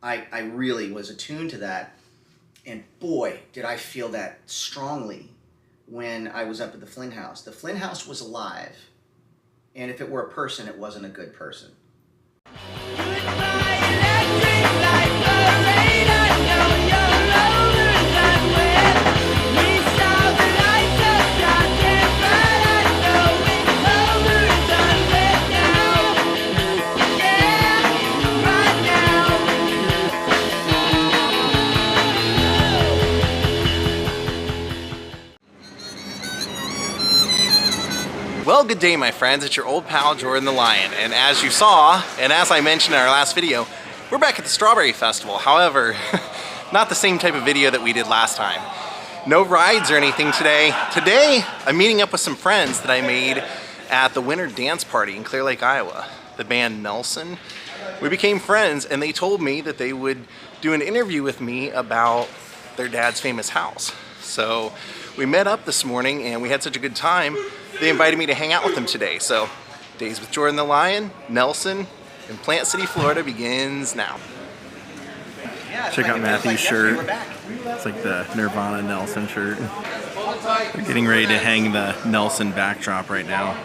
I really was attuned to that. And boy, did I feel that strongly when I was up at the Flynn house. The Flynn house was alive. And if it were a person, it wasn't a good person. Well, good day, my friends. It's your old pal, Jordan the Lion. And as you saw, and as I mentioned in our last video, we're back at the Strawberry Festival. However, not the same type of video that we did last time. No rides or anything today. Today, I'm meeting up with some friends that I made at the winter dance party in Clear Lake, Iowa. The band Nelson. We became friends, and they told me that they would do an interview with me about their dad's famous house. So we met up this morning, and we had such a good time. They invited me to hang out with them today. So Days with Jordan the Lion, Nelson, in Plant City, Florida begins now. Check out Matthew's shirt. It's like the Nirvana Nelson shirt. They're getting ready to hang the Nelson backdrop right now.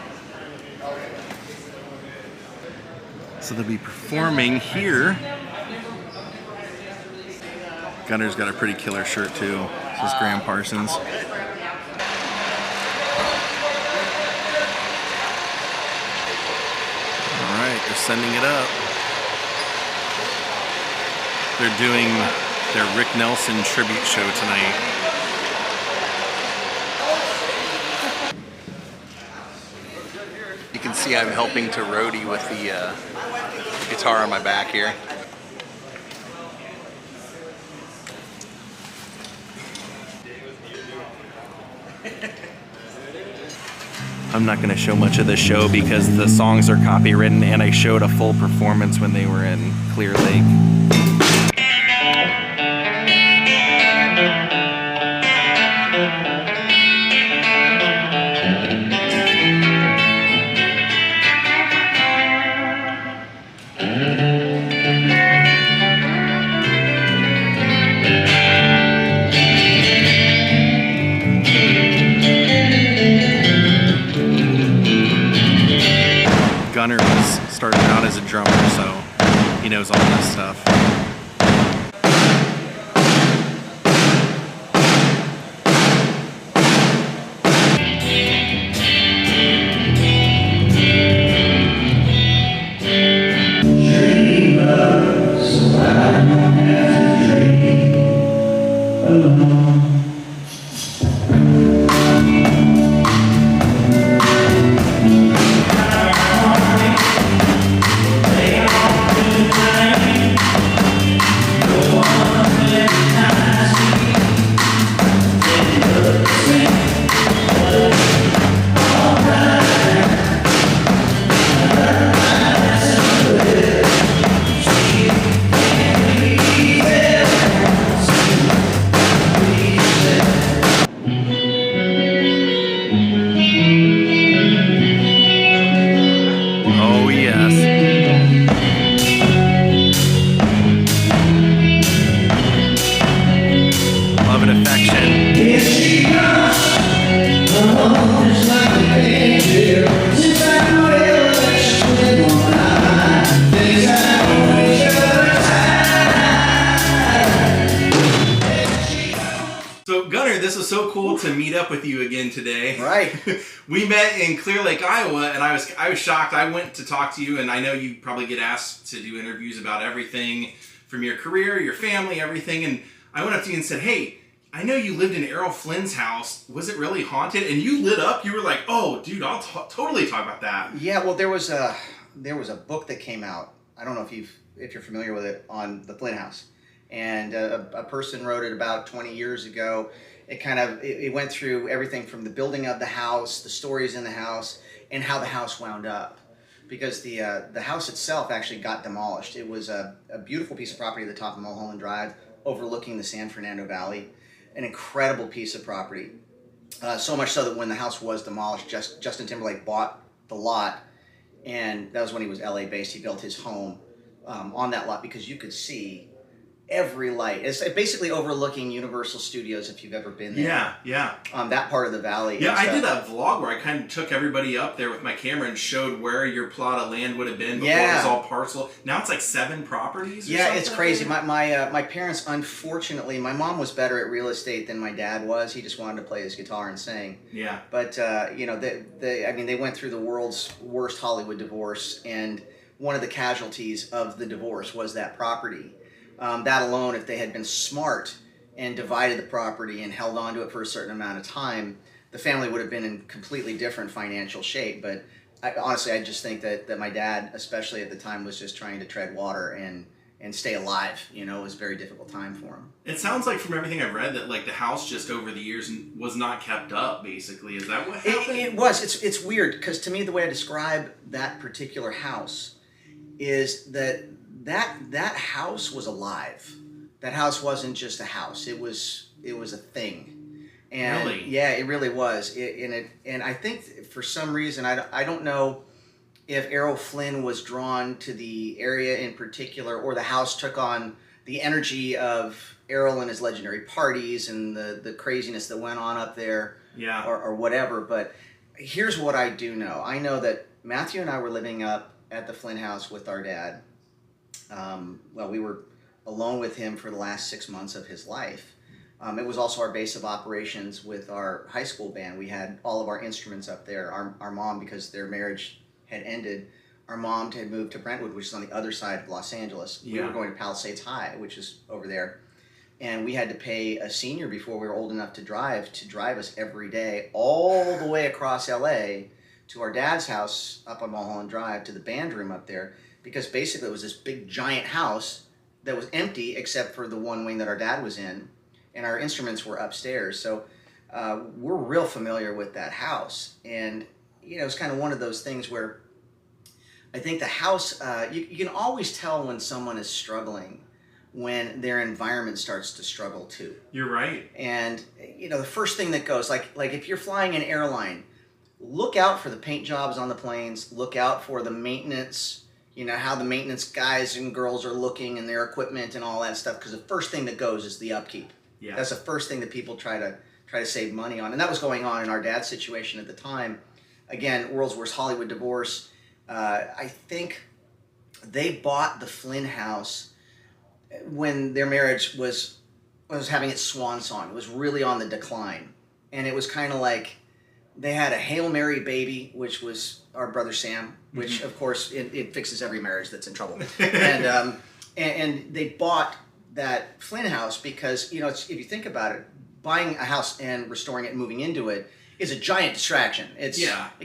So they'll be performing here. Gunnar's got a pretty killer shirt too. This is Graham Parsons. Alright, they're sending it up. They're doing their Rick Nelson tribute show tonight. You can see I'm helping to roadie with the guitar on my back here. I'm not going to show much of the show because the songs are copywritten, and I showed a full performance when they were in Clear Lake. Gunnar started out as a drummer, so he knows all this stuff. So Gunnar, this is so cool to meet up with you again today. Right. We met in Clear Lake, Iowa, and I was shocked. I went to talk to you, and I know you probably get asked to do interviews about everything from your career, your family, everything. And I went up to you and said, "Hey, I know you lived in Errol Flynn's house. Was it really haunted?" And you lit up. You were like, "Oh, dude, I'll totally talk about that." Yeah. Well, there was a book that came out. I don't know if you're familiar with it, on the Flynn house. And a person wrote it about 20 years ago. It went through everything from the building of the house, the stories in the house, and how the house wound up. Because the house itself actually got demolished. It was a beautiful piece of property at the top of Mulholland Drive, overlooking the San Fernando Valley. An incredible piece of property. So much so that when the house was demolished, Justin Timberlake bought the lot, and that was when he was LA based. He built his home on that lot because you could see every light. It's basically overlooking Universal Studios if you've ever been there. Yeah, yeah. That part of the valley. Yeah, I did a vlog where I kind of took everybody up there with my camera and showed where your plot of land would have been before it was all parcel. Now it's like 7 properties. Or something. It's crazy. My parents, unfortunately, my mom was better at real estate than my dad was. He just wanted to play his guitar and sing. Yeah. But you know, they went through the world's worst Hollywood divorce, and one of the casualties of the divorce was that property. That alone, if they had been smart and divided the property and held on to it for a certain amount of time, the family would have been in completely different financial shape. But honestly, I just think that my dad, especially at the time, was just trying to tread water and stay alive. You know, it was a very difficult time for him. It sounds like from everything I've read that like the house just over the years was not kept up, basically. Is that what happened? It was. It's weird because to me the way I describe that particular house is that house was alive. That house wasn't just a house. It was a thing. And really? Yeah, it really was. And I think for some reason I don't know if Errol Flynn was drawn to the area in particular, or the house took on the energy of Errol and his legendary parties and the craziness that went on up there, or whatever. But here's what I do know. I know that Matthew and I were living up at the Flynn house with our dad. We were alone with him for the last 6 months of his life. It was also our base of operations with our high school band. We had all of our instruments up there. Our mom, because their marriage had ended, our mom had moved to Brentwood, which is on the other side of Los Angeles. We were going to Palisades High, which is over there. And we had to pay a senior before we were old enough to drive us every day all the way across LA to our dad's house up on Mulholland Drive to the band room up there, because basically it was this big giant house that was empty except for the one wing that our dad was in, and our instruments were upstairs. So we're real familiar with that house. And you know, it's kind of one of those things where I think the house, you can always tell when someone is struggling when their environment starts to struggle too. You're right. And you know, the first thing that goes, like if you're flying an airline, look out for the paint jobs on the planes, look out for the maintenance, you know, how the maintenance guys and girls are looking and their equipment and all that stuff, because the first thing that goes is the upkeep. Yeah. That's the first thing that people try to save money on. And that was going on in our dad's situation at the time. Again, world's worst Hollywood divorce. I think they bought the Flynn house when their marriage was having its swan song. It was really on the decline. And it was kind of like they had a Hail Mary baby, which was our brother Sam, which of course it fixes every marriage that's in trouble. And they bought that Flynn house because, you know, if you think about it, buying a house and restoring it and moving into it is a giant distraction. It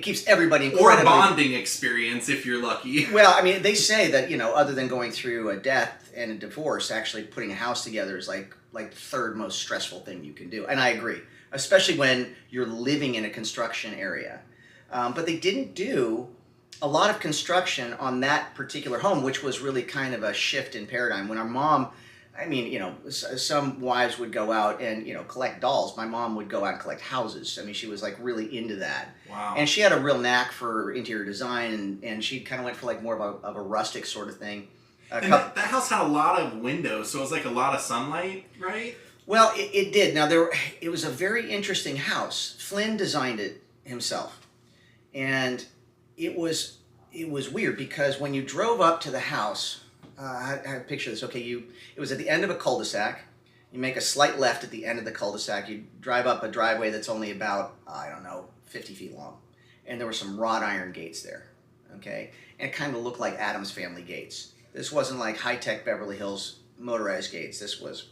keeps everybody incredibly... Or a bonding experience if you're lucky. Well, I mean, they say that, you know, other than going through a death and a divorce, actually putting a house together is like the third most stressful thing you can do. And I agree, especially when you're living in a construction area. But they didn't do a lot of construction on that particular home, which was really kind of a shift in paradigm. When our mom... I mean, you know, some wives would go out and, you know, collect dolls. My mom would go out and collect houses. I mean, she was like really into that. Wow. And she had a real knack for interior design, and she kind of went for like more of a rustic sort of thing. And that house had a lot of windows, so it was like a lot of sunlight, right? Well, it did. Now, it was a very interesting house. Flynn designed it himself. And it was weird because when you drove up to the house... I picture this. Okay, it was at the end of a cul-de-sac. You make a slight left at the end of the cul-de-sac. You drive up a driveway that's only about, 50 feet long. And there were some wrought iron gates there, okay? And it kind of looked like Addams Family gates. This wasn't like high-tech Beverly Hills motorized gates. This was,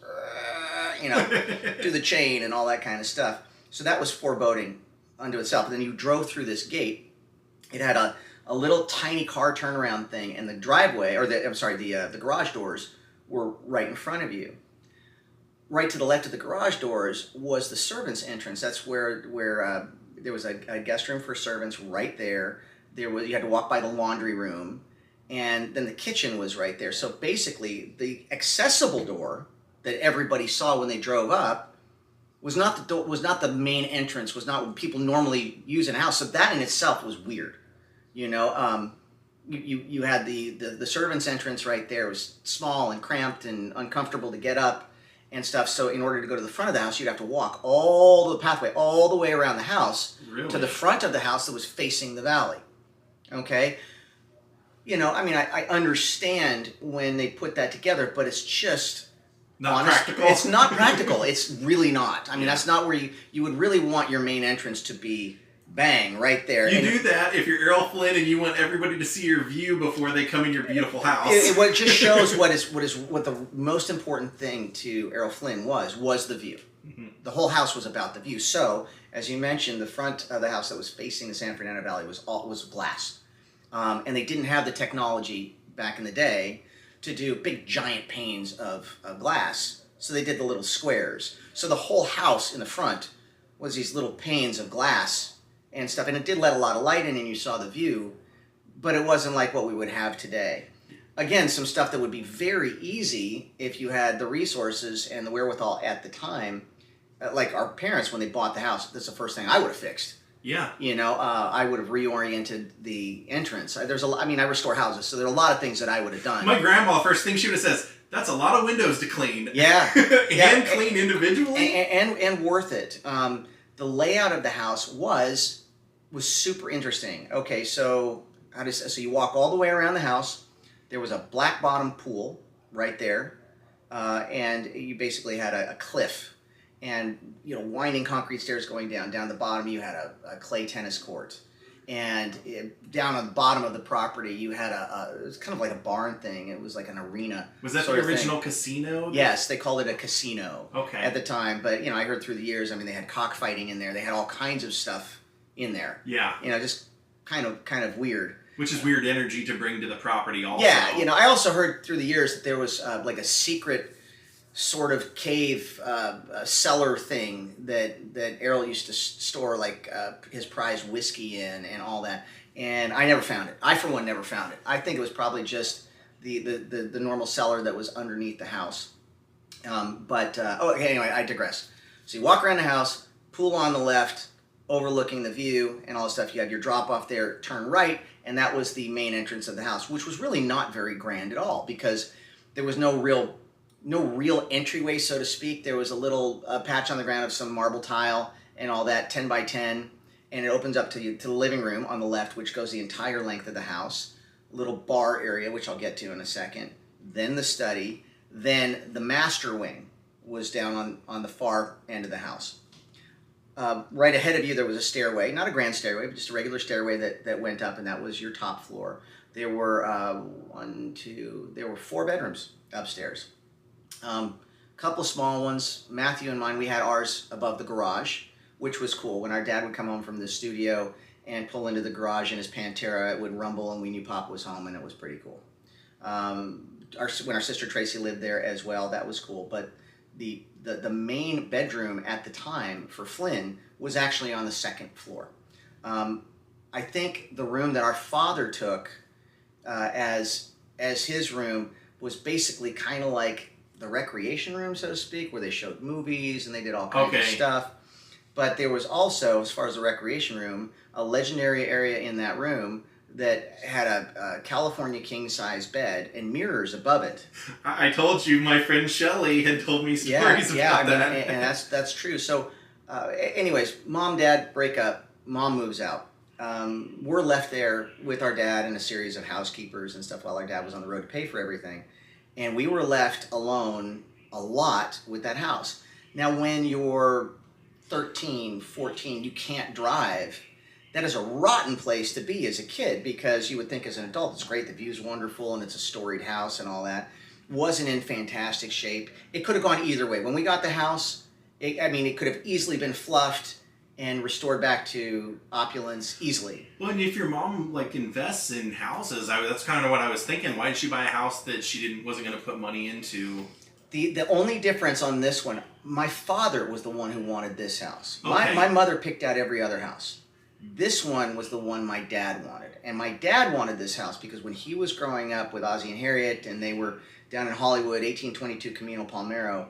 do the chain and all that kind of stuff. So that was foreboding unto itself. And then you drove through this gate. It had a little tiny car turnaround thing, and the driveway, or the garage doors were right in front of you. Right to the left of the garage doors was the servants' entrance. That's where there was a guest room for servants right there. You had to walk by the laundry room, and then the kitchen was right there. So basically, the accessible door that everybody saw when they drove up was not the main entrance. Was not what people normally use in a house. So that in itself was weird. You know, you had the servants' entrance right there. It was small and cramped and uncomfortable to get up and stuff. So in order to go to the front of the house, you'd have to walk all the pathway all the way around the house to the front of the house that was facing the valley. Okay? You know, I mean, I understand when they put that together, but it's just not practical. It's not practical. It's really not. I mean, that's not where you would really want your main entrance to be. Bang, right there. You do that if you're Errol Flynn and you want everybody to see your view before they come in your beautiful house. It just shows what the most important thing to Errol Flynn was the view. Mm-hmm. The whole house was about the view. So, as you mentioned, the front of the house that was facing the San Fernando Valley was glass, and they didn't have the technology back in the day to do big giant panes of glass. So they did the little squares. So the whole house in the front was these little panes of glass and stuff, and it did let a lot of light in and you saw the view, but it wasn't like what we would have today. Again, some stuff that would be very easy if you had the resources and the wherewithal at the time, like our parents when they bought the house. That's the first thing I would have fixed. Yeah. You know, I would have reoriented the entrance. I restore houses, so there are a lot of things that I would have done. My grandma, first thing she would have says, that's a lot of windows to clean. Yeah. Clean individually. And worth it. The layout of the house was super interesting. Okay, so you walk all the way around the house. There was a black bottom pool right there, and you basically had a cliff, and winding concrete stairs going down. Down the bottom, you had a clay tennis court, and down on the bottom of the property, you had it was kind of like a barn thing. It was like an arena. Was that the original casino? Yes, they called it a casino. Okay. At the time, but I heard through the years. I mean, they had cockfighting in there. They had all kinds of stuff in there. Yeah. Just kind of weird. Which is weird energy to bring to the property also. Yeah, I also heard through the years that there was like a secret sort of cave cellar thing that Errol used to store like his prized whiskey in and all that. And I never found it. I, for one, never found it. I think it was probably just the normal cellar that was underneath the house. Anyway, I digress. So you walk around the house, pool on the left, overlooking the view and all this stuff. You had your drop off there, turn right, and that was the main entrance of the house, which was really not very grand at all because there was no real entryway, so to speak. There was a little patch on the ground of some marble tile and all that, 10 by 10, and it opens up to the living room on the left, which goes the entire length of the house. A little bar area, which I'll get to in a second. Then the study. Then the master wing was down on the far end of the house. Right ahead of you, there was a stairway, not a grand stairway, but just a regular stairway that went up, and that was your top floor. There were there were 4 bedrooms upstairs. Couple small ones. Matthew and mine, we had ours above the garage, which was cool. When our dad would come home from the studio and pull into the garage in his Pantera, it would rumble, and we knew Papa was home, and it was pretty cool. When our sister Tracy lived there as well, that was cool. But the main bedroom at the time for Flynn was actually on the 2nd floor. I think the room that our father took as his room was basically kind of like the recreation room, so to speak, where they showed movies and they did all kinds of stuff. But there was also, as far as the recreation room, a legendary area in that room that had a California king-size bed and mirrors above it. I told you, my friend Shelley had told me stories about that. And that's true. So, anyways, mom, dad break up. Mom moves out. We're left there with our dad and a series of housekeepers and stuff while our dad was on the road to pay for everything. And we were left alone a lot with that house. Now, when you're 13, 14, you can't drive. That is a rotten place to be as a kid because you would think as an adult, it's great, the view's wonderful, and it's a storied house and all that. Wasn't in fantastic shape. It could have gone either way. When we got the house, it could have easily been fluffed and restored back to opulence easily. Well, and if your mom invests in houses, that's kind of what I was thinking. Why did she buy a house that she wasn't going to put money into? The only difference on this one, my father was the one who wanted this house. Okay. My mother picked out every other house. This one was the one my dad wanted. And my dad wanted this house because when he was growing up with Ozzie and Harriet and they were down in Hollywood, 1822 Camino Palmero,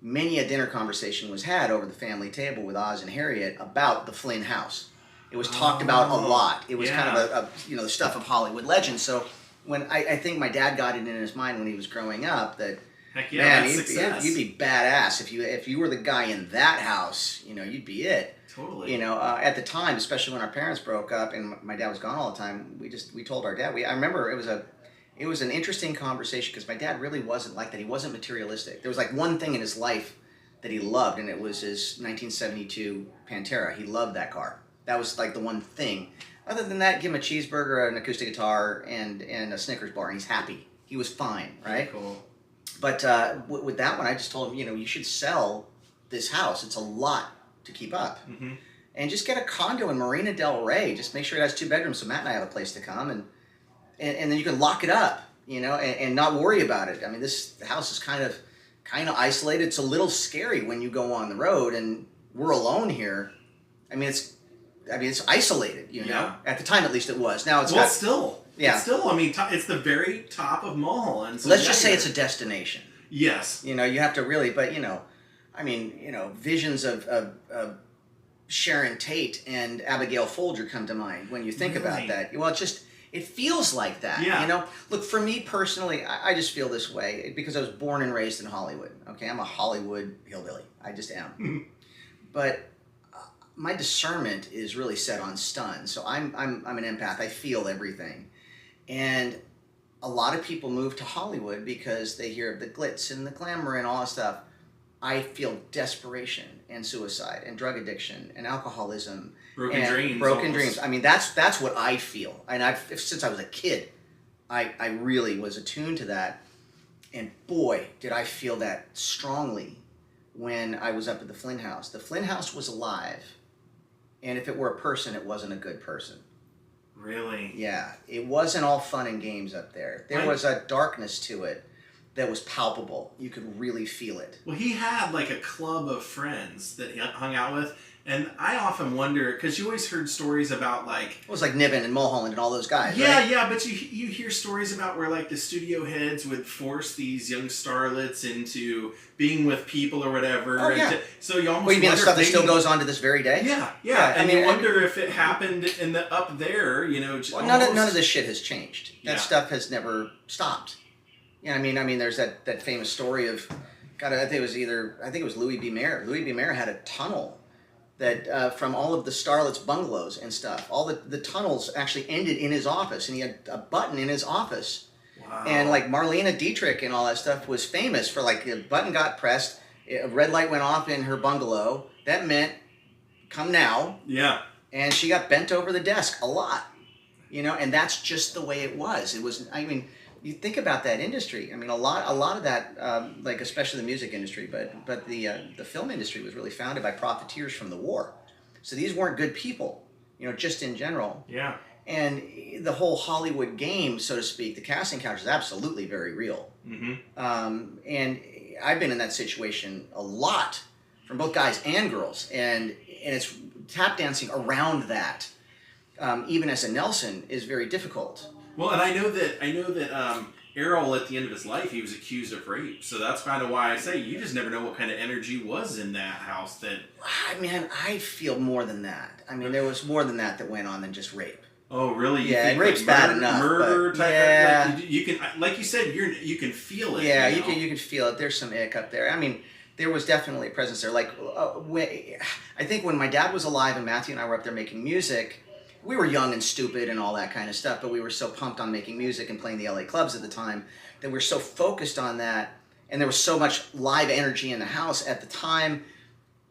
many a dinner conversation was had over the family table with Oz and Harriet about the Flynn house. It was talked about a lot. It was kind yeah. of the stuff of Hollywood legends. So when I think my dad got it in his mind when he was growing up that, Heck yeah, man, that's success. you'd be badass if you were the guy in that house. You'd be it. Totally. At the time, especially when our parents broke up and my dad was gone all the time, we told our dad. I remember it was an interesting conversation because my dad really wasn't like that. He wasn't materialistic. There was like one thing in his life that he loved, and it was his 1972 Pantera. He loved that car. That was like the one thing. Other than that, give him a cheeseburger, an acoustic guitar, and a Snickers bar, and he's happy. He was fine, right? Very cool. But with that one, I just told him, you should sell this house. It's a lot to keep up. Mm-hmm. And just get a condo in Marina Del Rey. Just make sure it has 2 bedrooms so Matt and I have a place to come. And then you can lock it up, and not worry about it. I mean, this house is kind of isolated. It's a little scary when you go on the road, and we're alone here. I mean, it's isolated, Yeah. At the time, at least it was. Now it's still. Yeah. It's still, I mean, it's the very top of Mulholland. So let's just say it's a destination. Yes. You have to really, but visions of Sharon Tate and Abigail Folger come to mind when you think about that. Well, it feels like that. Yeah. Look, for me personally, I just feel this way because I was born and raised in Hollywood. Okay, I'm a Hollywood hillbilly. I just am. But my discernment is really set on stun. So I'm an empath. I feel everything, and a lot of people move to Hollywood because they hear of the glitz and the glamour and all that stuff. I feel desperation and suicide and drug addiction and alcoholism, broken dreams. I mean, that's what I feel, and since I was a kid, I really was attuned to that, and boy, did I feel that strongly when I was up at the Flynn House. The Flynn House was alive, and if it were a person, it wasn't a good person. Really? Yeah, it wasn't all fun and games up there. There was a darkness to it that was palpable. You could really feel it. Well, he had like a club of friends that he hung out with, and I often wonder, because you always heard stories about like... It was like Niven and Mulholland and all those guys, yeah, right? Yeah, but you hear stories about where like the studio heads would force these young starlets into being with people or whatever. Oh, yeah. So you almost Well, you mean the wonder stuff that if still goes on to this very day? Yeah. And you wonder if it happened up there, Well, none of this shit has changed. That stuff has never stopped. Yeah, I mean, there's that famous story of, God, I think it was Louis B. Mayer. Louis B. Mayer had a tunnel that from all of the starlets' bungalows and stuff. All the tunnels actually ended in his office, and he had a button in his office. Wow. And like Marlena Dietrich and all that stuff was famous for like a button got pressed, a red light went off in her bungalow. That meant, come now. Yeah. And she got bent over the desk a lot, and that's just the way it was. It was, I mean, you think about that industry. I mean, a lot of that, like especially the music industry, but the film industry was really founded by profiteers from the war. So these weren't good people, just in general. Yeah. And the whole Hollywood game, so to speak, the casting couch is absolutely very real. Mm-hmm. And I've been in that situation a lot, from both guys and girls, and it's tap dancing around that, even as a Nelson, is very difficult. Well, and I know that Errol, at the end of his life, he was accused of rape. So that's kind of why I say you just never know what kind of energy was in that house. I feel more than that. I mean, there was more than that went on than just rape. Oh, really? You Yeah, think rape's like bad enough. Murder but type. Yeah. You can, like you said, you can feel it. Yeah, you can feel it. There's some ick up there. I mean, there was definitely a presence there. Like, I think when my dad was alive and Matthew and I were up there making music, we were young and stupid and all that kind of stuff, but we were so pumped on making music and playing the LA clubs at the time that we were so focused on that, and there was so much live energy in the house at the time.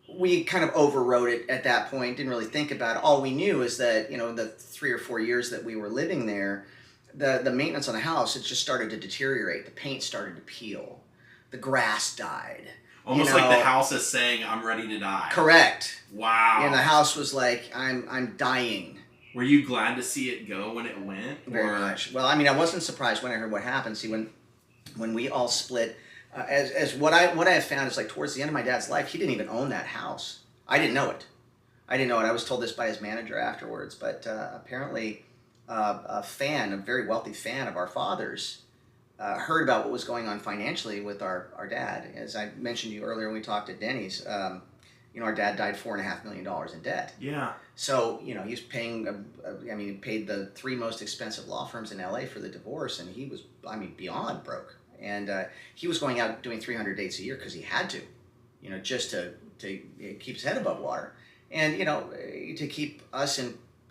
We kind of overrode it at that point, didn't really think about it. All we knew is that, the 3 or 4 years that we were living there, the maintenance on the house, it just started to deteriorate. The paint started to peel. The grass died. Almost like the house is saying, I'm ready to die. Correct. Wow. And the house was like, I'm dying. Were you glad to see it go when it went? Very much. Well, I mean, I wasn't surprised when I heard what happened. See, when we all split, as what I have found is like towards the end of my dad's life, he didn't even own that house. I didn't know it. I was told this by his manager afterwards, but apparently a very wealthy fan of our father's, heard about what was going on financially with our dad. As I mentioned to you earlier when we talked at Denny's, our dad died $4.5 million in debt. Yeah. So, he's paying, he paid the 3 most expensive law firms in LA for the divorce, and he was, beyond broke. And he was going out doing 300 dates a year because he had to, just to keep his head above water. And, to keep us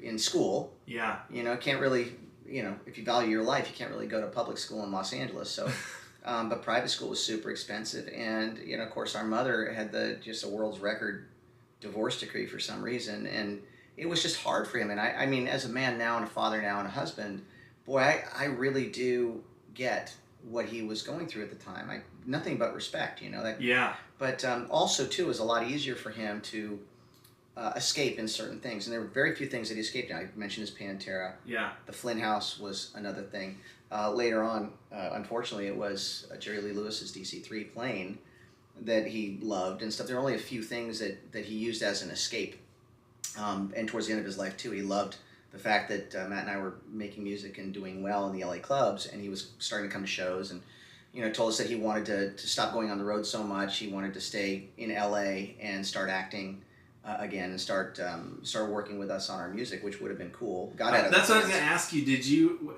in school. Yeah. Can't really, if you value your life, you can't really go to public school in Los Angeles. So, but private school was super expensive. And, of course, our mother had just a world's record divorce decree for some reason. And it was just hard for him. And I mean, as a man now and a father now and a husband, boy, I really do get what he was going through at the time. Nothing but respect, that. Yeah. But also, too, it was a lot easier for him to escape in certain things, and there were very few things that he escaped. I mentioned his Pantera. Yeah. The Flynn House was another thing. Later on, unfortunately, it was Jerry Lee Lewis's DC-3 plane that he loved and stuff. There were only a few things that he used as an escape. And towards the end of his life, too, he loved the fact that Matt and I were making music and doing well in the LA clubs, and he was starting to come to shows and, told us that he wanted to stop going on the road so much. He wanted to stay in LA and start acting again and start working with us on our music, which would have been cool. That's what I was going to ask you. Did you,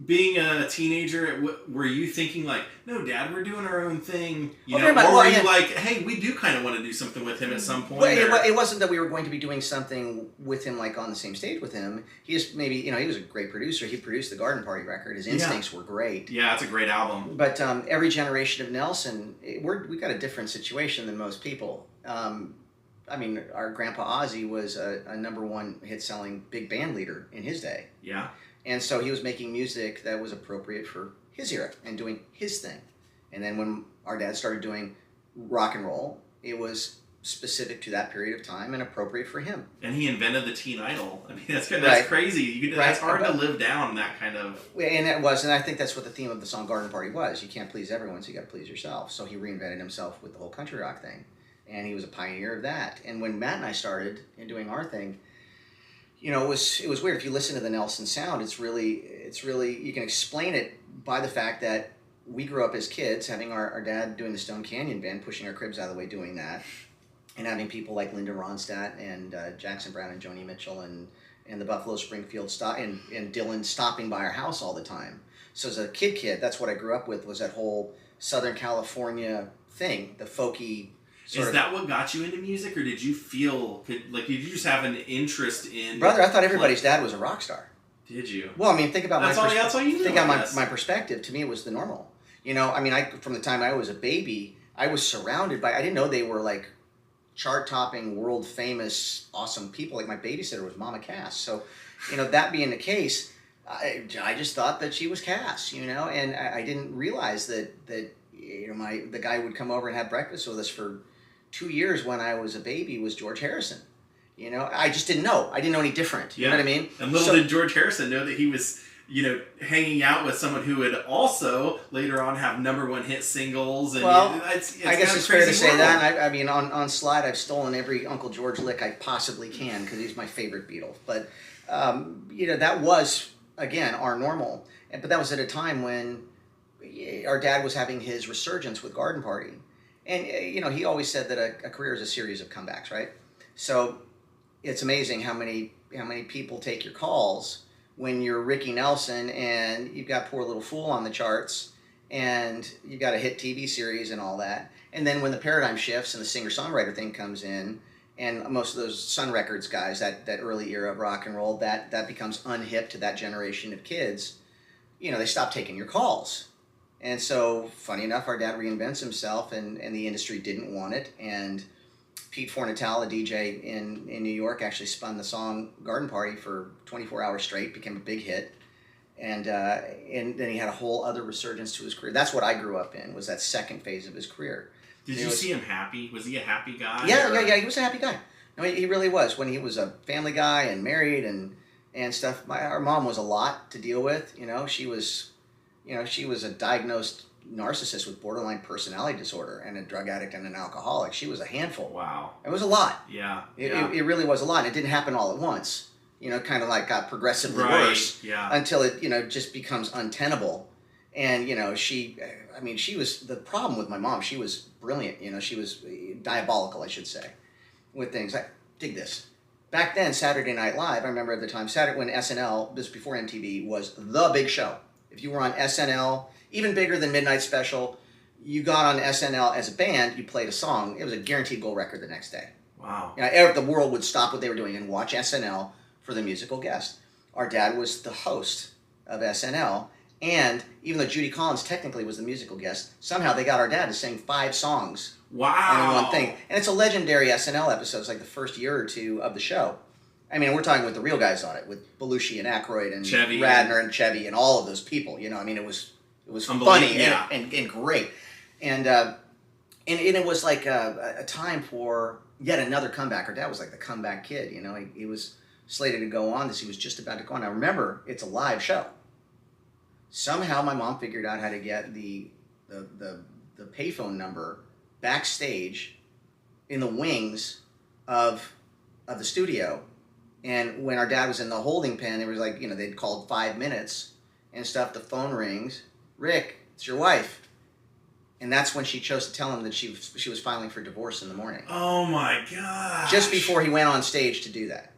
being a teenager, were you thinking like, no, Dad, we're doing our own thing, or were you like, hey, we do kind of want to do something with him at some point? Well, it wasn't that we were going to be doing something with him, like on the same stage with him. He just maybe, he was a great producer. He produced the Garden Party record. His instincts were great. Yeah, it's a great album. But every generation of Nelson, we got a different situation than most people. Our grandpa Ozzy was a #1 hit-selling big band leader in his day. Yeah. And so he was making music that was appropriate for his era and doing his thing. And then when our dad started doing rock and roll, it was specific to that period of time and appropriate for him. And he invented the teen idol. That's crazy. That's hard to live down, that kind of... And it was, and I think that's what the theme of the song Garden Party was. You can't please everyone, so you got to please yourself. So he reinvented himself with the whole country rock thing. And he was a pioneer of that. And when Matt and I started in doing our thing, it was weird. If you listen to the Nelson sound, it's really you can explain it by the fact that we grew up as kids having our dad doing the Stone Canyon Band, pushing our cribs out of the way doing that, and having people like Linda Ronstadt and Jackson Browne and Joni Mitchell and the Buffalo Springfield and Dylan stopping by our house all the time. So as a kid, that's what I grew up with, was that whole Southern California thing, the folky. Is that what got you into music, or did you did you just have an interest in... Brother, I thought everybody's dad was a rock star. Did you? Well, think about that's all you knew. Think about my perspective. To me, it was the normal. From the time I was a baby, I was surrounded by... I didn't know they were like chart-topping, world-famous, awesome people. Like my babysitter was Mama Cass. So, that being the case, I just thought that she was Cass, and I didn't realize that the guy who would come over and have breakfast with us for 2 years when I was a baby was George Harrison. I just didn't know. I didn't know any different. You know what I mean? And little did George Harrison know that he was, hanging out with someone who would also later on have #1 hit singles. And it's I guess it's fair to say that. On Slide, I've stolen every Uncle George lick I possibly can because he's my favorite Beatle. But, that was, again, our normal. But that was at a time when our dad was having his resurgence with Garden Party. And, he always said that a career is a series of comebacks, right? So it's amazing how many people take your calls when you're Ricky Nelson and you've got Poor Little Fool on the charts and you've got a hit TV series and all that. And then when the paradigm shifts and the singer-songwriter thing comes in, and most of those Sun Records guys, that early era of rock and roll, that becomes unhip to that generation of kids, they stop taking your calls. And so, funny enough, our dad reinvents himself, and the industry didn't want it. And Pete Fornatal, a DJ in New York, actually spun the song Garden Party for 24 hours straight, became a big hit. And then he had a whole other resurgence to his career. That's what I grew up in, was that second phase of his career. Did you see him happy? Was he a happy guy? Yeah, he was a happy guy. No, he really was. When he was a family guy and married and stuff, our mom was a lot to deal with. She was a diagnosed narcissist with borderline personality disorder and a drug addict and an alcoholic. She was a handful. Wow. It was a lot. Yeah. It really was a lot. It didn't happen all at once. Kind of like got progressively worse until it, just becomes untenable. And, she was, the problem with my mom, she was brilliant. She was diabolical, I should say. with things. I dig this. Back then, Saturday Night Live, I remember at the time, when SNL, this before MTV, was the big show. If you were on SNL, even bigger than Midnight Special, you got on SNL as a band, you played a song, it was a guaranteed gold record the next day. Wow. You know, the world would stop what they were doing and watch SNL for the musical guest. Our dad was the host of SNL, and even though Judy Collins technically was the musical guest, somehow they got our dad to sing 5 songs. Wow. In one thing. And it's a legendary SNL episode. It's like the first year or two of the show. I mean, we're talking with the real guys on it, with Belushi and Aykroyd and Chevy Radner and Chevy and all of those people. You know, I mean, it was funny and great. And it was like a time for yet another comeback. Our dad was like the comeback kid. You know, he was slated to go on this. He was just about to go on. Now remember, it's a live show. Somehow my mom figured out how to get the payphone number backstage in the wings of the studio. And when our dad was in the holding pen, it was like, you know, they'd called 5 minutes and stuff. The phone rings. Rick, it's your wife. And that's when she chose to tell him that she was filing for divorce in the morning. Oh my gosh. Just before he went on stage to do that.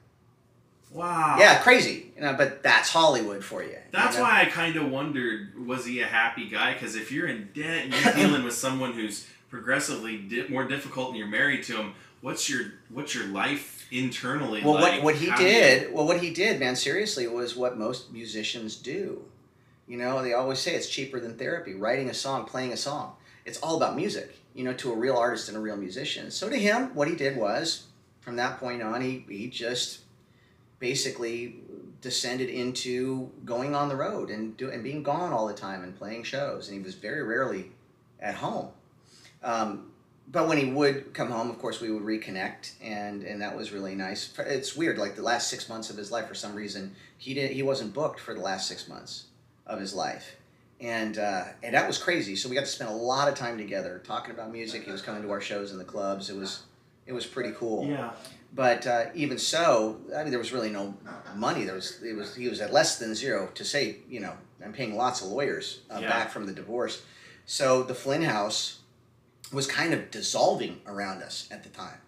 Wow. Yeah, crazy. You know, but that's Hollywood for you. That's you know? why I kind of wondered, was he a happy guy? Because if you're in debt and you're dealing with someone who's progressively more difficult and you're married to him, what's your life internally like? What he did, man, seriously, was what most musicians do. You know, they always say it's cheaper than therapy. Writing a song, playing a song. It's all about music, you know, to a real artist and a real musician. So to him, what he did was, from that point on, he just basically descended into going on the road and being gone all the time and playing shows. And he was very rarely at home. But when he would come home, of course, we would reconnect, and that was really nice. It's weird, like the last 6 months of his life, for some reason, he wasn't booked for the last 6 months of his life. And that was crazy. So we got to spend a lot of time together talking about music. He was coming to our shows in the clubs. It was pretty cool. Yeah. But even so, I mean, there was really no money. He was at less than zero to say, you know, I'm paying lots of lawyers back from the divorce. So the Flynn house was kind of dissolving around us at the time.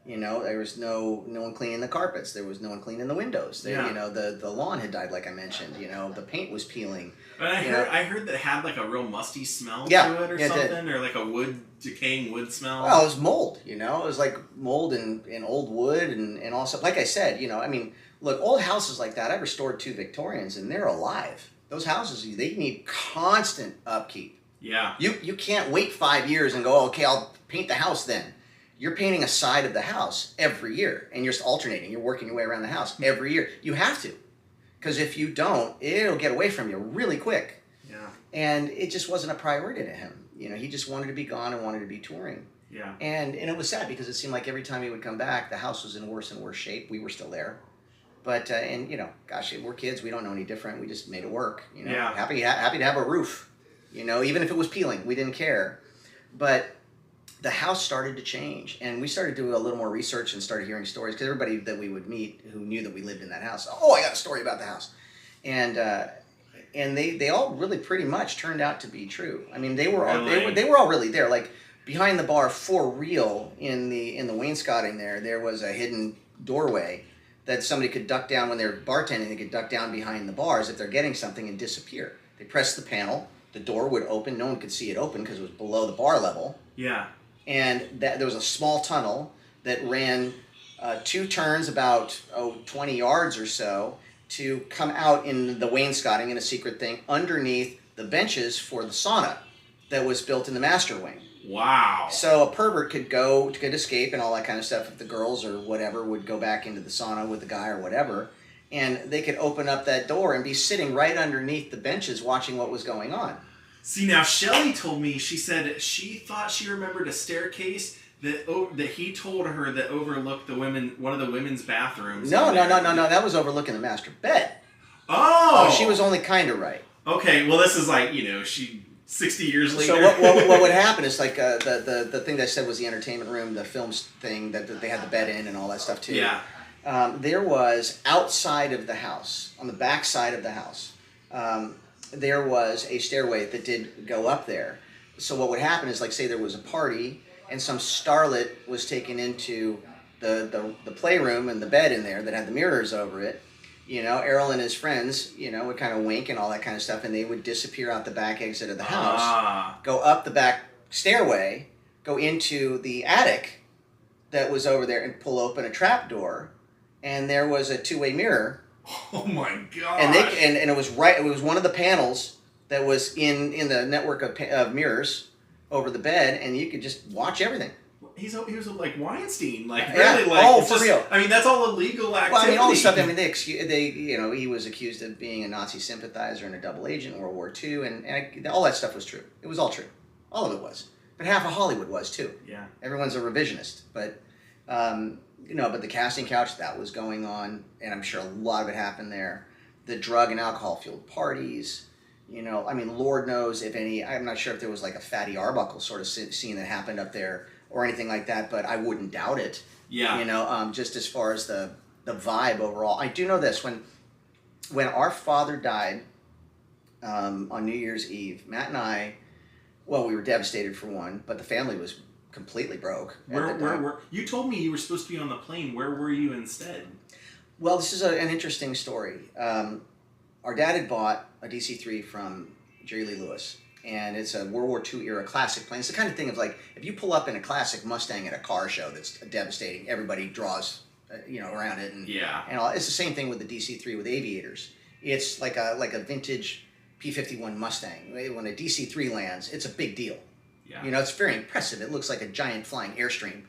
You know, there was no one cleaning the carpets. There was no one cleaning the windows. You know, the lawn had died, like I mentioned. You know, the paint was peeling. But I heard that it had like a real musty smell to it or something, or like a decaying wood smell. Well, it was mold. You know, it was like mold and old wood and also, like I said, you know, I mean, look, old houses like that. I restored 2 Victorians, and they're alive. Those houses, they need constant upkeep. Yeah. You can't wait 5 years and go, okay, I'll paint the house then. You're painting a side of the house every year, and you're alternating. You're working your way around the house every year. You have to, because if you don't, it'll get away from you really quick. Yeah. And it just wasn't a priority to him. You know, he just wanted to be gone and wanted to be touring. Yeah. And it was sad because it seemed like every time he would come back, the house was in worse and worse shape. We were still there. But, and, you know, gosh, we're kids. We don't know any different. We just made it work. You know, yeah. Happy to have a roof. You know, even if it was peeling, we didn't care. But the house started to change, and we started doing a little more research and started hearing stories, because everybody that we would meet who knew that we lived in that house, oh, I got a story about the house. And they all really pretty much turned out to be true. I mean, they were all really there. Like behind the bar for real in the wainscoting there was a hidden doorway that somebody could duck down when they're bartending. They could duck down behind the bars if they're getting something and disappear. They pressed the panel, the door would open. No one could see it open because it was below the bar level. Yeah. And there was a small tunnel that ran 2 turns about 20 yards or so to come out in the wainscoting in a secret thing underneath the benches for the sauna that was built in the master wing. Wow. So a pervert could escape and all that kind of stuff if the girls or whatever would go back into the sauna with the guy or whatever. And they could open up that door and be sitting right underneath the benches watching what was going on. See, now Shelly told me, she said she thought she remembered a staircase that he told her that overlooked one of the women's bathrooms. No. That was overlooking the master bed. Oh! She was only kind of right. Okay, well this is like, you know, 60 years later. So what would happen is like the thing that I said was the entertainment room, the films thing that they had the bed in and all that stuff too. Yeah. There was outside of the house, on the back side of the house, there was a stairway that did go up there. So what would happen is, like, say there was a party and some starlet was taken into the playroom and the bed in there that had the mirrors over it. Errol and his friends, would kind of wink and all that kind of stuff, and they would disappear out the back exit of the house, go up the back stairway, go into the attic that was over there, and pull open a trap door, and there was a two-way mirror. Oh my god! And it was right. It was one of the panels that was in the network of mirrors over the bed, and you could just watch everything. He was like Weinstein, like yeah. really, like for real. I mean, that's all illegal activity. Well, I mean, all the stuff. I mean, he was accused of being a Nazi sympathizer and a double agent in World War II, and all that stuff was true. It was all true. All of it was. But half of Hollywood was too. Yeah. Everyone's a revisionist, but but the casting couch, that was going on, and I'm sure a lot of it happened there. The drug and alcohol fueled parties. I mean, Lord knows if any. I'm not sure if there was like a Fatty Arbuckle sort of scene that happened up there or anything like that, but I wouldn't doubt it. Yeah. Just as far as the vibe overall. I do know this, when our father died on New Year's Eve, Matt and I, well, we were devastated for one, but the family was completely broke. Where you told me you were supposed to be on the plane. Where were you instead? Well, this is an interesting story. Our dad had bought a DC-3 from Jerry Lee Lewis. And it's a World War II era classic plane. It's the kind of thing of like, if you pull up in a classic Mustang at a car show that's devastating, everybody draws, around it. And, yeah. And it's the same thing with the DC-3 with aviators. It's like a vintage P-51 Mustang. When a DC-3 lands, it's a big deal. Yeah. It's very impressive. It looks like a giant flying Airstream.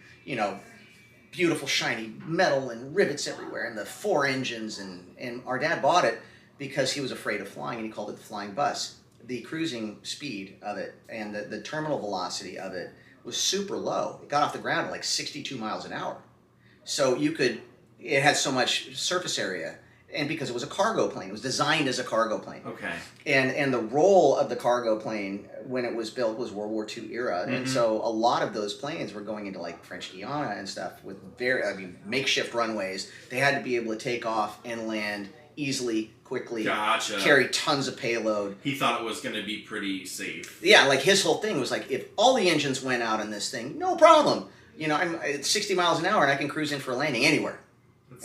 Beautiful shiny metal and rivets everywhere, and the 4 engines. And our dad bought it because he was afraid of flying, and he called it the flying bus. The cruising speed of it and the terminal velocity of it was super low. It got off the ground at like 62 miles an hour. So it had so much surface area, and because it was a cargo plane, it was designed as a cargo plane. Okay. And the role of the cargo plane when it was built was World War II era. Mm-hmm. And so a lot of those planes were going into like French Guiana and stuff with makeshift runways. They had to be able to take off and land easily, quickly, gotcha. Carry tons of payload. He thought it was going to be pretty safe. Yeah, like his whole thing was like, if all the engines went out on this thing, no problem. I'm at 60 miles an hour and I can cruise in for a landing anywhere.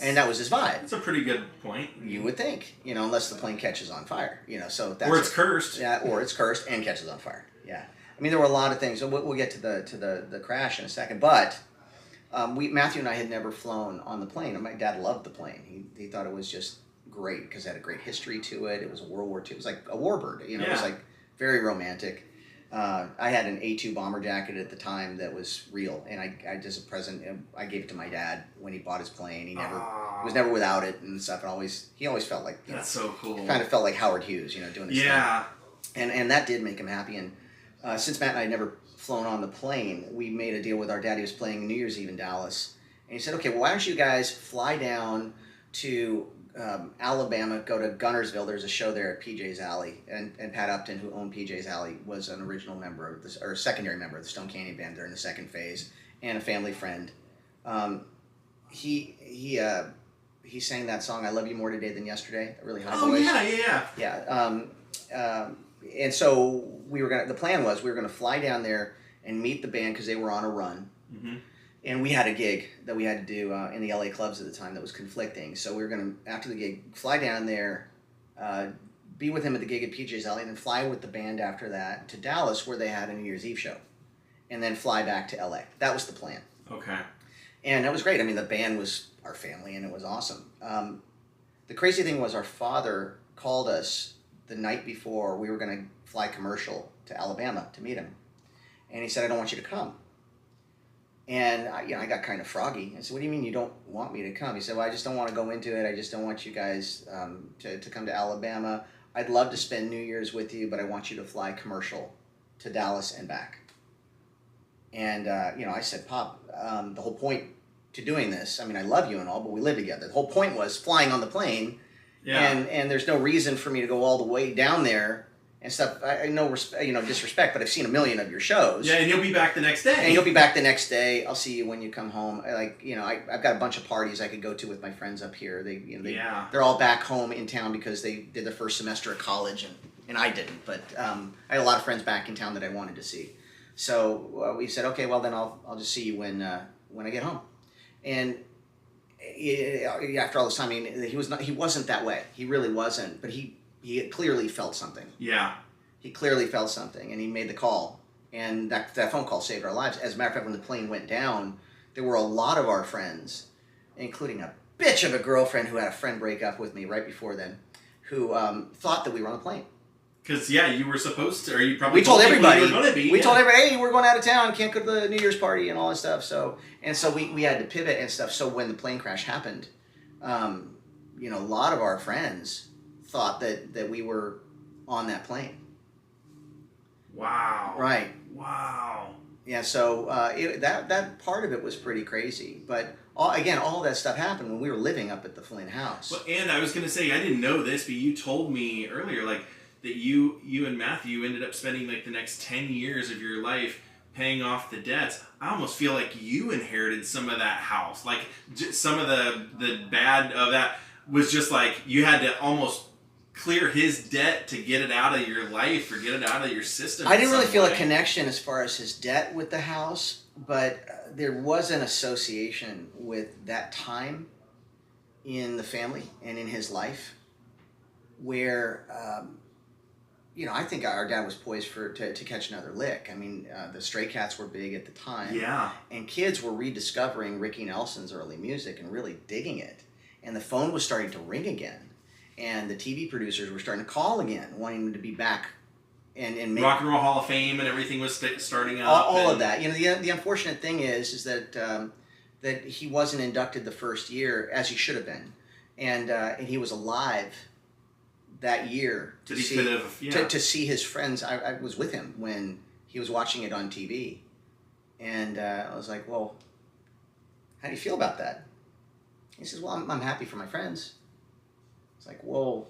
And that was his vibe. That's a pretty good point. You would think, unless the plane catches on fire, so that's... Or it's cursed. Yeah, or it's cursed and catches on fire. Yeah. I mean, there were a lot of things. We'll get to the crash in a second, but Matthew and I had never flown on the plane. My dad loved the plane. He thought it was just great because it had a great history to it. It was a World War II. It was like a warbird. It was like very romantic. I had an A2 bomber jacket at the time that was real, and I just a present. I gave it to my dad when he bought his plane. He was never without it and stuff. And he always felt like that's so cool. Kind of felt like Howard Hughes, doing his thing. And that did make him happy. And since Matt and I had never flown on the plane, we made a deal with our dad. He was playing New Year's Eve in Dallas, and he said, "Okay, well, why don't you guys fly down to Alabama, go to Gunnarsville. There's a show there at PJ's Alley, and Pat Upton, who owned PJ's Alley, was an original member of this, or a secondary member of the Stone Canyon Band during the second phase, and a family friend. He sang that song, "I Love You More Today Than Yesterday," a really high voice. Yeah. And so the plan was we were gonna fly down there and meet the band because they were on a run. Mm-hmm. And we had a gig that we had to do in the LA clubs at the time that was conflicting. So we were going to, after the gig, fly down there, be with him at the gig at PJ's Alley, and then fly with the band after that to Dallas where they had a New Year's Eve show. And then fly back to LA. That was the plan. Okay. And that was great. I mean, the band was our family, and it was awesome. The crazy thing was our father called us the night before we were going to fly commercial to Alabama to meet him. And he said, "I don't want you to come." And I got kind of froggy. I said, "What do you mean you don't want me to come?" He said, "Well, I just don't want to go into it. I just don't want you guys to come to Alabama. I'd love to spend New Year's with you, but I want you to fly commercial to Dallas and back." And, I said, "Pop, the whole point to doing this, I mean, I love you and all, but we live together. The whole point was flying on the plane, and there's no reason for me to go all the way down there and stuff. I know, disrespect, but I've seen a million of your shows. Yeah, and you'll be back the next day. And you'll be back the next day. I'll see you when you come home. I've got a bunch of parties I could go to with my friends up here. They're all back home in town because they did their first semester of college, and I didn't. But I had a lot of friends back in town that I wanted to see. So we said, okay, well then I'll just see you when I get home. And after all this time, I mean, he wasn't that way. He really wasn't. But he clearly felt something. Yeah. He clearly felt something, and he made the call. And that phone call saved our lives. As a matter of fact, when the plane went down, there were a lot of our friends, including a bitch of a girlfriend who had a friend break up with me right before then, who thought that we were on the plane. Because, yeah, you were supposed to, or you probably we told everybody. You were gonna be, we told everybody, hey, we're going out of town, can't go to the New Year's party and all that stuff. So we had to pivot and stuff. So when the plane crash happened, you know, a lot of our friends thought that we were on that plane. Wow. Right. Wow. Yeah, so that part of it was pretty crazy. But all that stuff happened when we were living up at the Flynn house. Well, and I was going to say, I didn't know this, but you told me earlier, like, that you and Matthew ended up spending, like, the next 10 years of your life paying off the debts. I almost feel like you inherited some of that house. Like, some of the bad of that was just like, you had to almost clear his debt to get it out of your life or get it out of your system. I didn't really feel a connection as far as his debt with the house, but there was an association with that time in the family and in his life where, you know, I think our dad was poised to catch another lick. I mean, the Stray Cats were big at the time. Yeah. And kids were rediscovering Ricky Nelson's early music and really digging it. And the phone was starting to ring again. And the TV producers were starting to call again, wanting them to be back and make Rock and Roll Hall of Fame and everything was starting up. All of that. You know, the unfortunate thing is that that he wasn't inducted the first year as he should have been, and he was alive that year to see his friends. I was with him when he was watching it on TV, and I was like, well, how do you feel about that? He says, well, I'm happy for my friends. It's like, whoa.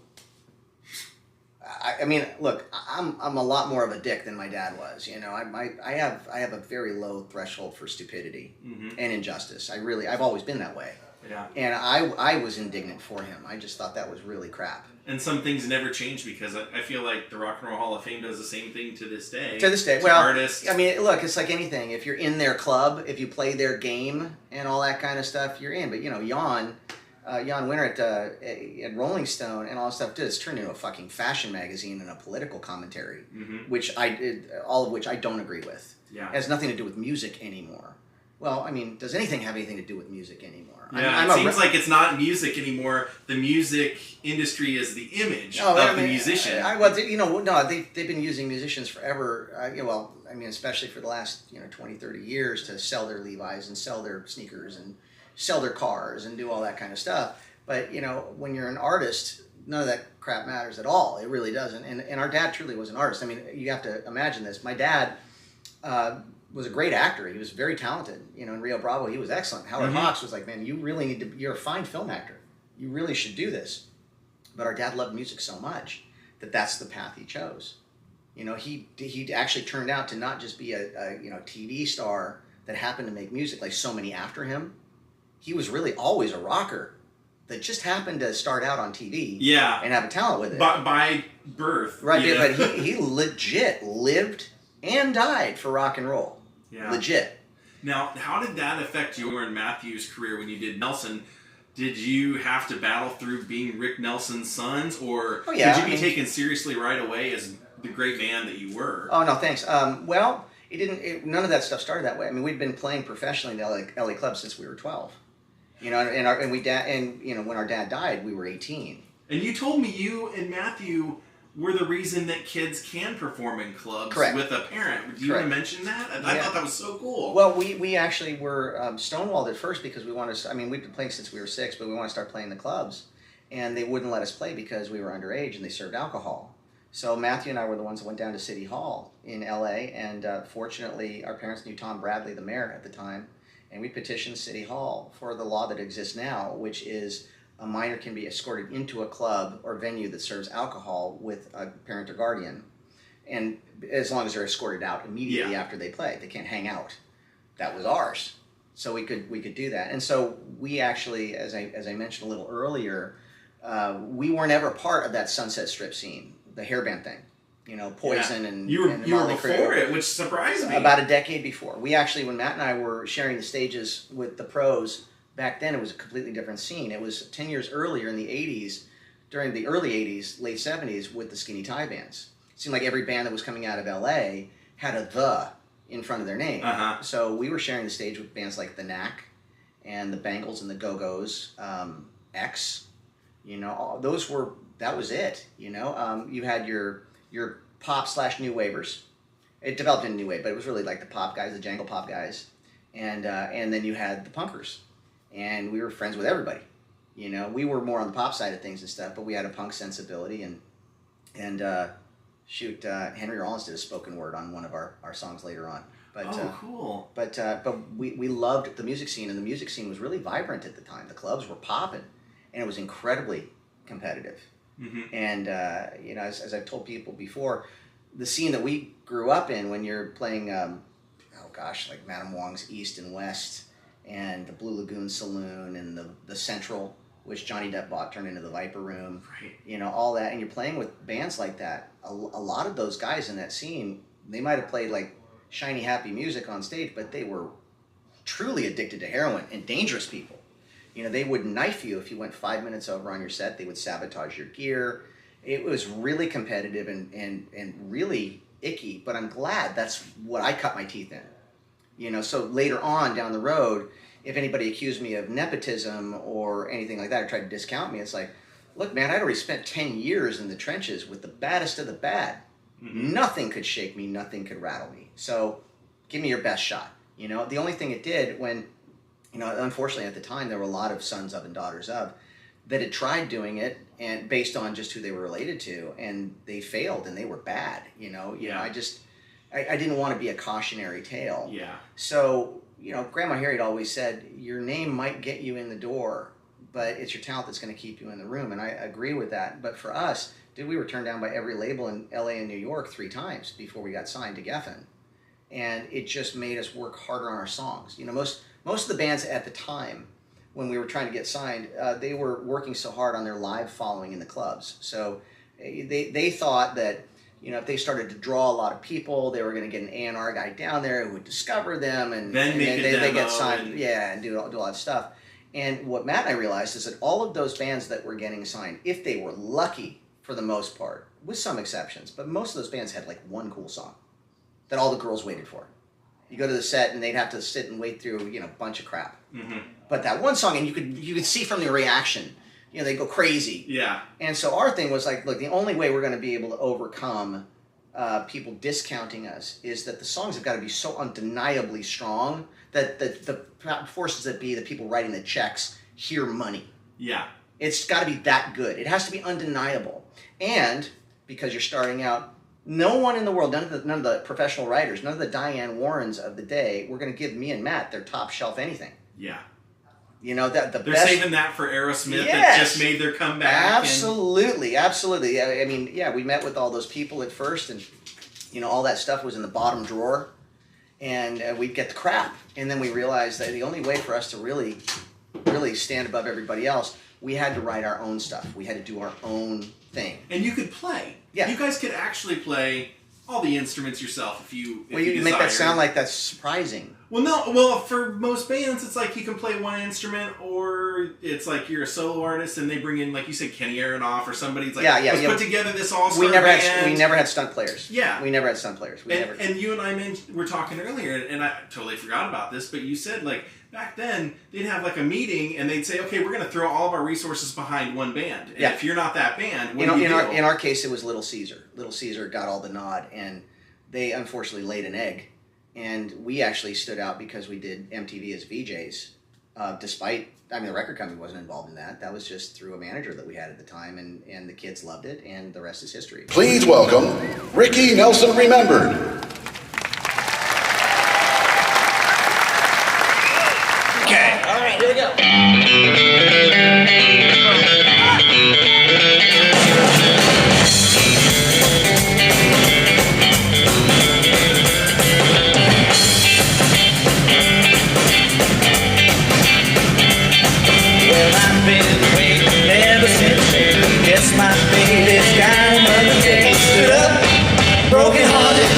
I mean, look, I'm a lot more of a dick than my dad was. You know, I have a very low threshold for stupidity and injustice. I've always been that way. Yeah. And I was indignant for him. I just thought that was really crap. And some things never change because I feel like the Rock and Roll Hall of Fame does the same thing to this day. To this day, well, artists. I mean, look, it's like anything. If you're in their club, if you play their game and all that kind of stuff, you're in. But you know, Jan Winter at Rolling Stone and all that stuff it's turned into a fucking fashion magazine and a political commentary, all of which I don't agree with. Yeah. It has nothing to do with music anymore. Well, I mean, does anything have anything to do with music anymore? Yeah, it seems like it's not music anymore. The music industry is the image of the musician. They've been using musicians forever. Especially for the last 20, 30 years to sell their Levi's and sell their sneakers and sell their cars and do all that kind of stuff. But, when you're an artist, none of that crap matters at all. It really doesn't. And our dad truly was an artist. I mean, you have to imagine this. My dad was a great actor. He was very talented. In Rio Bravo, he was excellent. Howard Hawks was like, man, you really need to, you're a fine film actor. You really should do this. But our dad loved music so much that that's the path he chose. He actually turned out to not just be a TV star that happened to make music like so many after him. He was really always a rocker that just happened to start out on TV and have a talent with it. By birth. Right, but he legit lived and died for rock and roll. Yeah. Legit. Now, how did that affect your and Matthew's career when you did Nelson? Did you have to battle through being Rick Nelson's sons, or could you be taken seriously right away as the great man that you were? Oh, no, thanks. Well, it didn't. None of that stuff started that way. I mean, we'd been playing professionally in the LA clubs since we were 12. When our dad died, we were 18. And you told me you and Matthew were the reason that kids can perform in clubs with a parent. Do you want to mention that? I thought that was so cool. Well, we actually were stonewalled at first because we wanted to, we'd been playing since we were 6, but we wanted to start playing the clubs. And they wouldn't let us play because we were underage and they served alcohol. So Matthew and I were the ones that went down to City Hall in LA. And fortunately, our parents knew Tom Bradley, the mayor at the time. And we petitioned City Hall for the law that exists now, which is a minor can be escorted into a club or venue that serves alcohol with a parent or guardian, and as long as they're escorted out immediately after they play, they can't hang out. That was ours, so we could do that. And so we actually, as I mentioned a little earlier, we weren't ever part of that Sunset Strip scene, the hairband thing. Poison and you were before it, which surprised me. About a decade before. We actually, when Matt and I were sharing the stages with the pros back then it was a completely different scene. It was 10 years earlier in the 80s, during the early 80s, late 70s, with the skinny tie bands. It seemed like every band that was coming out of LA had a "the" in front of their name. So we were sharing the stage with bands like the Knack and the Bangles and the Go-Go's, X, you know, that was it, you know. You had your pop/new wavers. It developed into new wave, but it was really like the pop guys, the jangle pop guys, and then you had the punkers, and we were friends with everybody. You know, we were more on the pop side of things and stuff, but we had a punk sensibility, and Henry Rollins did a spoken word on one of our songs later on. But, cool. But we loved the music scene, and the music scene was really vibrant at the time. The clubs were popping, and it was incredibly competitive. And you know, as I've told people before, the scene that we grew up in, when you're playing, like Madame Wong's East and West, and the Blue Lagoon Saloon, and the Central, which Johnny Depp bought, turned into the Viper Room, right? You know, all that, and you're playing with bands like that. A lot of those guys in that scene, they might have played like shiny, happy music on stage, but they were truly addicted to heroin and dangerous people. You know, they would knife you if you went 5 minutes over on your set. They would sabotage your gear. It was really competitive and really icky, but I'm glad that's what I cut my teeth in. You know, so later on down the road, if anybody accused me of nepotism or anything like that, or tried to discount me, it's like, look, man, I'd already spent 10 years in the trenches with the baddest of the bad. Nothing could shake me, nothing could rattle me. So give me your best shot. You know, the only thing it did when, you know, unfortunately at the time there were a lot of sons of and daughters of that had tried doing it, and based on just who they were related to, and they failed and they were bad. You know, I didn't want to be a cautionary tale. Yeah. So, you know, Grandma Harriet always said, your name might get you in the door, but it's your talent that's going to keep you in the room. And I agree with that. But for us, we were turned down by every label in LA and New York 3 times before we got signed to Geffen. And it just made us work harder on our songs. You know, most of the bands at the time, when we were trying to get signed, they were working so hard on their live following in the clubs. So they thought that, you know, if they started to draw a lot of people, they were going to get an A&R guy down there who would discover them, and then they get signed, and do a lot of stuff. And what Matt and I realized is that all of those bands that were getting signed, if they were lucky for the most part, with some exceptions, but most of those bands had like one cool song that all the girls waited for. You go to the set and they'd have to sit and wait through, you know, a bunch of crap. But that one song, and you could see from their reaction, you know, they go crazy. Yeah. And so our thing was like, look, the only way we're going to be able to overcome people discounting us is that the songs have got to be so undeniably strong that the forces that be, the people writing the checks, hear money. Yeah. It's got to be that good. It has to be undeniable. And because you're starting out, no one in the world, none of the professional writers, none of the Diane Warrens of the day were going to give me and Matt their top shelf anything. Yeah. You know, that they're best, saving that for Aerosmith that just made their comeback. Absolutely, absolutely. I mean, yeah, we met with all those people at first, and you know, all that stuff was in the bottom drawer, and we'd get the crap, and then we realized that the only way for us to really stand above everybody else, we had to write our own stuff. We had to do our own thing. And you could play. Yeah. You guys could actually play all the instruments yourself if you make that sound like that's surprising. Well, no. Well, for most bands, it's like you can play one instrument, or it's like you're a solo artist and they bring in, like you said, Kenny Aronoff or somebody. It's like, let's put together this all-star band. We never had stunt players. Yeah. We never had stunt players. And you and I were talking earlier, and I totally forgot about this, but you said, like, back then, they'd have like a meeting and they'd say, okay, we're going to throw all of our resources behind one band. And if you're not that band, what do you do? In our case, it was Little Caesar. Little Caesar got all the nod, and they unfortunately laid an egg. And we actually stood out because we did MTV as VJs, despite, I mean, the record company wasn't involved in that. That was just through a manager that we had at the time, and the kids loved it, and the rest is history. Please welcome Ricky Nelson Remembered. Okay, all right, here we go. My fate is kind of a day. Stood up, broken hearted,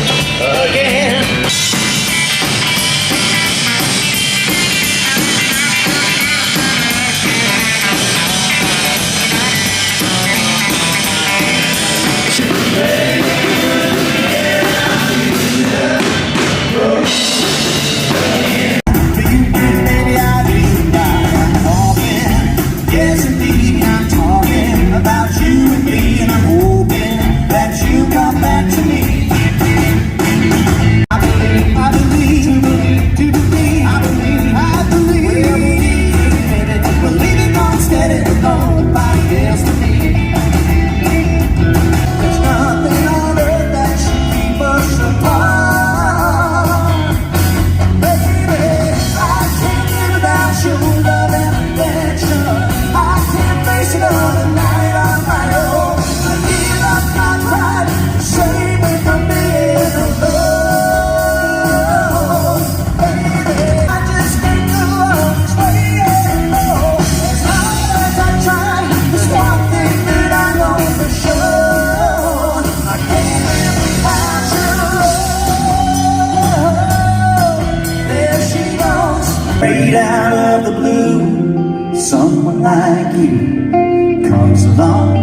Straight out of the blue, someone like you comes along.